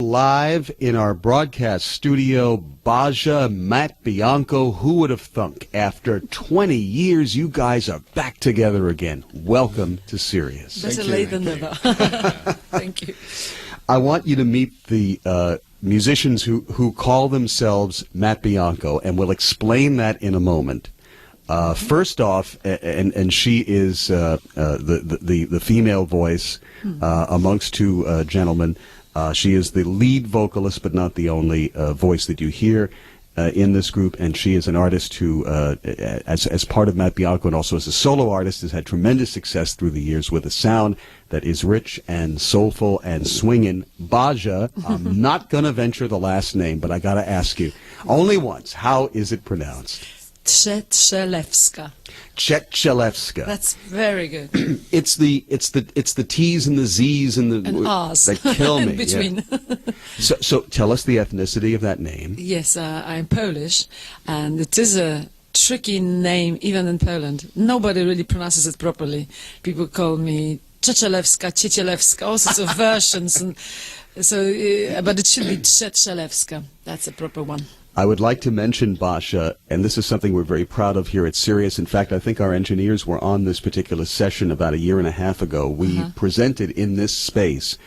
live in our broadcast studio, Basia, Matt Bianco. Who would have thunk? After 20 years, you guys are back together again. Welcome to Sirius. Better late than never. Thank you. I want you to meet the musicians who call themselves Matt Bianco, and we'll explain that in a moment. First off, and she is the female voice amongst two gentlemen. She is the lead vocalist, but not the only voice that you hear in this group. And she is an artist who, as part of Matt Bianco and also as a solo artist, has had tremendous success through the years with a sound that is rich and soulful and swinging. Basia, I'm not going to venture the last name, but I got to ask you, only once, how is it pronounced? Trzechelewska. Trzechelewska. That's very good. It's the T's and the Z's and R's that kill me. in between. Yeah. So tell us the ethnicity of that name. Yes, I'm Polish, and it is a tricky name even in Poland. Nobody really pronounces it properly. People call me Trzechelewska, Ciecielewska, all sorts of versions, and so but it should be Trzechelewska. That's a proper one. I would like to mention, Basia, and this is something we're very proud of here at Sirius. In fact, I think our engineers were on this particular session about a year and a half ago. We presented in this space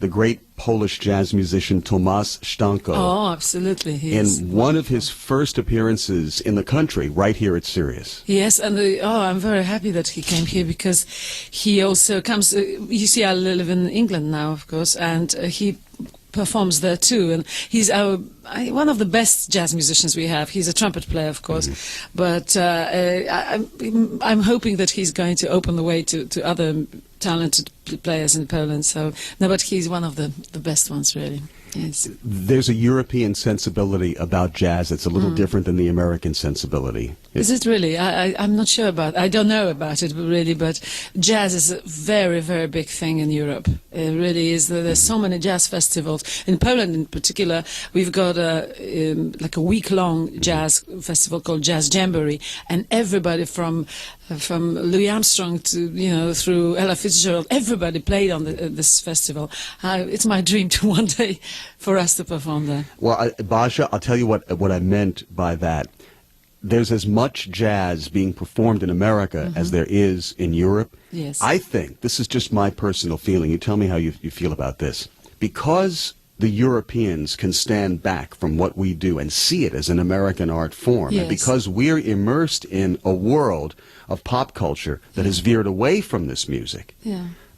the great Polish jazz musician Tomasz Stanko. Oh, absolutely. In one of his first appearances in the country, right here at Sirius. Yes, and I'm very happy that he came here because he also comes. You see, I live in England now, of course, and he performs there too, and he's one of the best jazz musicians we have. He's a trumpet player, of course, but I'm hoping that he's going to open the way to other talented players in Poland. So, no, but he's one of the best ones, really. Yes. There's a European sensibility about jazz that's a little different than the American sensibility. Is it really? I'm not sure about. I don't know about it, really. But jazz is a very, very big thing in Europe. It really is. There's so many jazz festivals in Poland, in particular. We've got like a week-long jazz festival called Jazz Jamboree, and everybody from Louis Armstrong to through Ella Fitzgerald, everybody played on this festival. It's my dream to one day for us to perform there. Well, Basia, I'll tell you what I meant by that. There's as much jazz being performed in America as there is in Europe. Yes. I think, this is just my personal feeling, you tell me how you feel about this, because the Europeans can stand back from what we do and see it as an American art form, yes. and because we're immersed in a world of pop culture that has veered away from this music,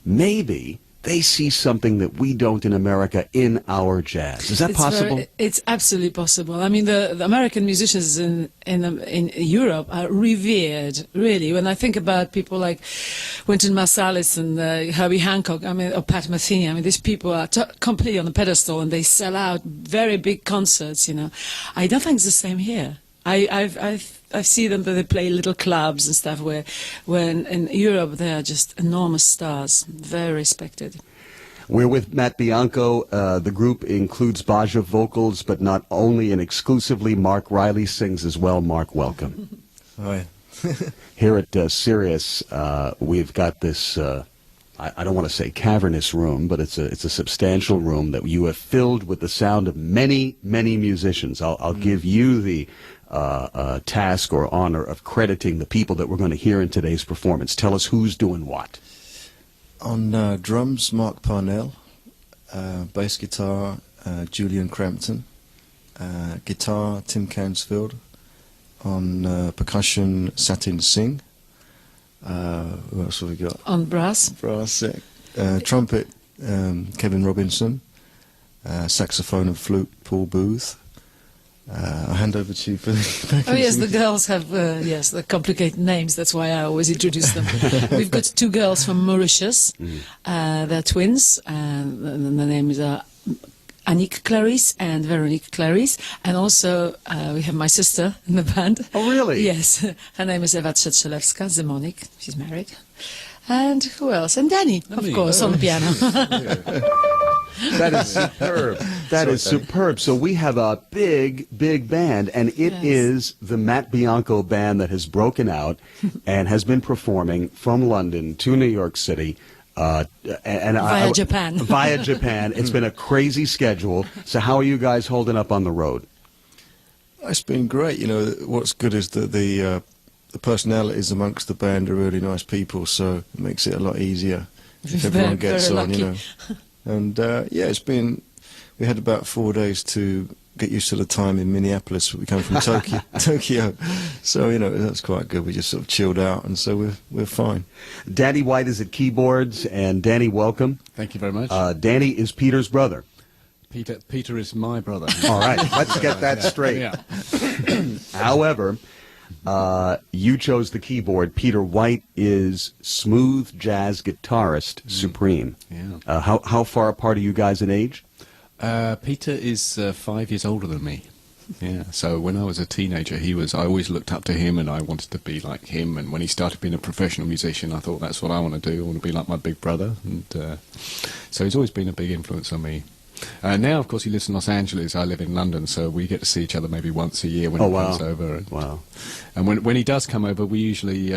maybe they see something that we don't in America in our jazz. Is that possible? It's absolutely possible. I mean, the American musicians in Europe are revered, really. When I think about people like Wynton Marsalis and Herbie Hancock, or Pat Metheny, these people are completely on the pedestal and they sell out very big concerts. I don't think it's the same here. I see them, but they play little clubs and stuff where in Europe they are just enormous stars, very respected. We're with Matt Bianco. The group includes Basia vocals, but not only and exclusively. Mark Riley sings as well. Mark, welcome. Hi. Here at Sirius, we've got this, I don't want to say cavernous room, but it's a substantial room that you have filled with the sound of many, many musicians. I'll give you the task or honor of crediting the people that we're going to hear in today's performance. Tell us who's doing what. On drums, Mark Parnell. Bass guitar, Julian Crampton. Guitar, Tim Cansfield. On percussion, Satin Singh. Who else have we got? On brass? Brass, trumpet, Kevin Robinson. Saxophone and flute, Paul Booth. I'll hand over to you for the... Oh yes, the girls have the complicated names. That's why I always introduce them. We've got two girls from Mauritius. They're twins, and the names are Annick Clarice and Veronique Clarice. And also we have my sister in the band. Oh really? Yes, her name is Ewa Trzechelewska, Zemonik. She's married. And who else? And Danny, of course, on the piano. That is superb. That is superb. So we have a big, big band, and it is the Matt Bianco band that has broken out and has been performing from London to New York City Via Japan. Via Japan. It's been a crazy schedule. So how are you guys holding up on the road? It's been great. You know, what's good is that the personalities amongst the band are really nice people, so it makes it a lot easier if everyone gets very on, you know. And yeah, it's been. We had about 4 days to get used to the time in Minneapolis. We come from Tokyo, so you know that's quite good. We just sort of chilled out, and so we're fine. Danny White is at keyboards, and Danny, welcome. Thank you very much. Danny is Peter's brother. Peter is my brother. All right, let's get that straight. Yeah. However, you chose the keyboard. Peter White is smooth jazz guitarist supreme. Yeah. How far apart are you guys in age? Peter is 5 years older than me. Yeah. So when I was a teenager, I always looked up to him, and I wanted to be like him. And when he started being a professional musician, I thought that's what I want to do. I want to be like my big brother. And so he's always been a big influence on me. Now, of course, he lives in Los Angeles. I live in London, so we get to see each other maybe once a year when he comes over. And, wow. And when he does come over, we usually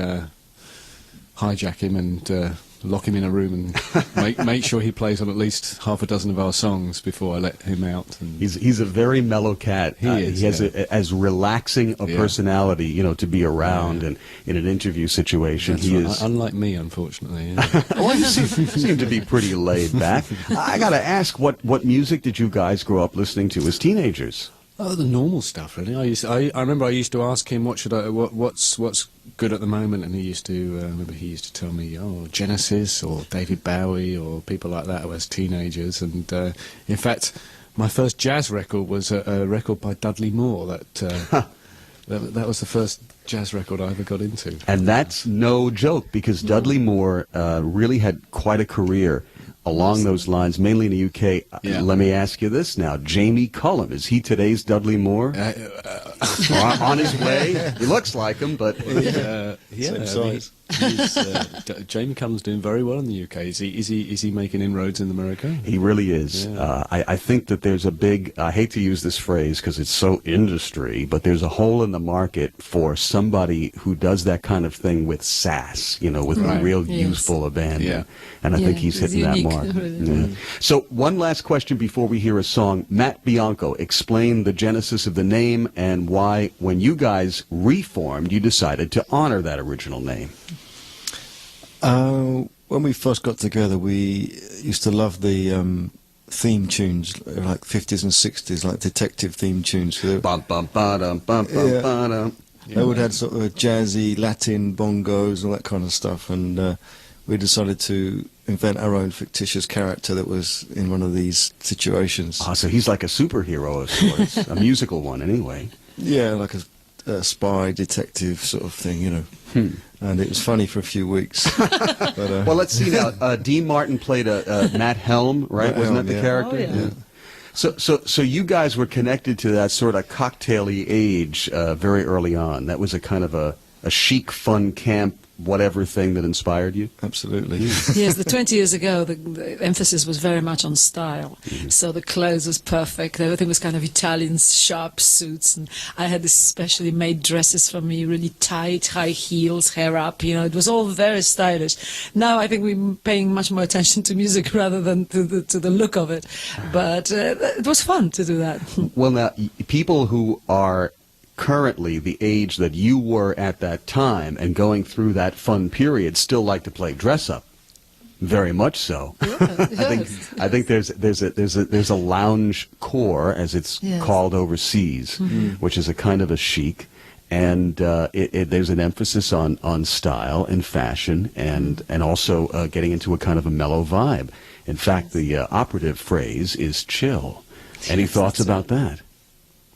hijack him and lock him in a room and make sure he plays on at least half a dozen of our songs before I let him out. And He's a very mellow cat. He is, he has as relaxing a Yeah. personality, you know, to be around and in an interview situation. That's He right. is. Unlike me, unfortunately. Yeah. Well, you seem to be pretty laid back. I got to ask, what music did you guys grow up listening to as teenagers? Oh, the normal stuff, really. I remember I used to ask him what's good at the moment, and he used to tell me, oh, Genesis or David Bowie or people like that as teenagers. And in fact, my first jazz record was a record by Dudley Moore. That was the first jazz record I ever got into. And that's no joke, because Dudley Moore really had quite a career along those lines, mainly in the UK. Yeah. Let me ask you this now. Jamie Cullum, is he today's Dudley Moore? On his way? He looks like him, but... Yeah, Same size. Jamie Cullum's doing very well in the UK. Is he making inroads in America? He really is. Yeah. I think that there's a big, I hate to use this phrase because it's so industry, but there's a hole in the market for somebody who does that kind of thing with sass, you know, with Right. real Yes. youthful abandon. Yeah. And I think he's he's hitting that unique, mark. really. Yeah. So one last question before we hear a song. Matt Bianco, explain the genesis of the name and why, when you guys reformed, you decided to honor that original name. When we first got together, we used to love the theme tunes, like 50s and 60s, like detective theme tunes. Bum, bum, ba-dum, bum, bum, Yeah. ba-dum. They would have sort of jazzy Latin bongos, all that kind of stuff, and we decided to invent our own fictitious character that was in one of these situations. Ah, so he's like a superhero of sorts, a musical one anyway. Yeah, like a spy detective sort of thing, you know. And it was funny for a few weeks. But, Well, let's see now. Dean Martin played Matt Helm, right? Matt Wasn't Helm, that the yeah. character? Oh, yeah. So you guys were connected to that sort of cocktail-y age very early on. That was a kind of a chic, fun camp, whatever thing that inspired you? absolutely. Yes, the 20 years ago, the emphasis was very much on style. So the clothes was perfect. Everything was kind of Italian, sharp suits. And I had this specially made dresses for me, really tight, high heels, hair up. You know, it was all very stylish. Now I think we're paying much more attention to music rather than to the look of it. But it was fun to do that. Well, now, people who are currently the age that you were at that time and going through that fun period still like to play dress up. Very much so. I think there's a lounge core, as it's Yes. called overseas, which is a kind of a chic, and there's an emphasis on style and fashion, and also getting into a kind of a mellow vibe. In fact, the operative phrase is chill. Any thoughts about that?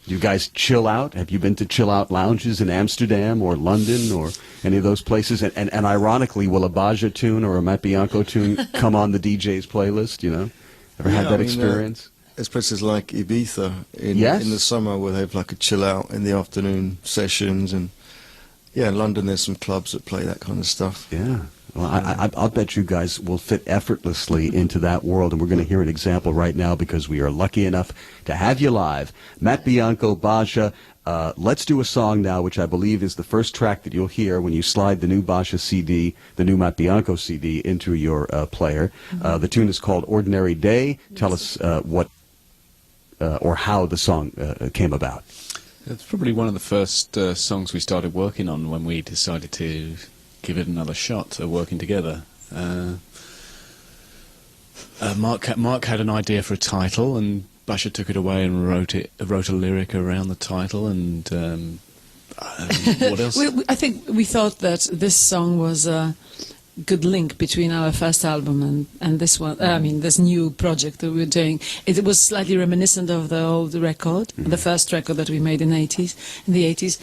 You guys chill out? Have you been to chill out lounges in Amsterdam or London or any of those places? And ironically, will a Basia tune or a Matt Bianco tune come on the DJ's playlist, you know? Ever had that experience? There's places like Ibiza in Yes. the summer where they have like a chill out in the afternoon sessions, and yeah, in London there's some clubs that play that kind of stuff. Yeah. Well, I'll bet you guys will fit effortlessly into that world, and we're going to hear an example right now because we are lucky enough to have you live. Matt Bianco, Basia, let's do a song now, which I believe is the first track that you'll hear when you slide the new Basia CD, the new Matt Bianco CD, into your player. The tune is called Ordinary Day. Tell us what or how the song came about. It's probably one of the first songs we started working on when we decided to give it another shot at working together. Mark had an idea for a title, and Basia took it away and wrote a lyric around the title. And what else? I think we thought that this song was a good link between our first album and this one. I mean, this new project that we're doing. It was slightly reminiscent of the old record, the first record that we made in the 80s,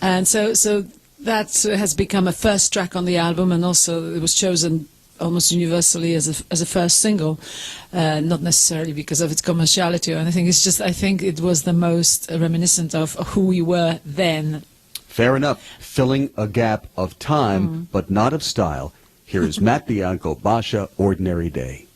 and so that has become a first track on the album, and also it was chosen almost universally as a first single, not necessarily because of its commerciality or anything. It's just I think it was the most reminiscent of who we were then. Fair enough. Filling a gap of time, but not of style. Here is Matt Bianco, Basia, Ordinary Day.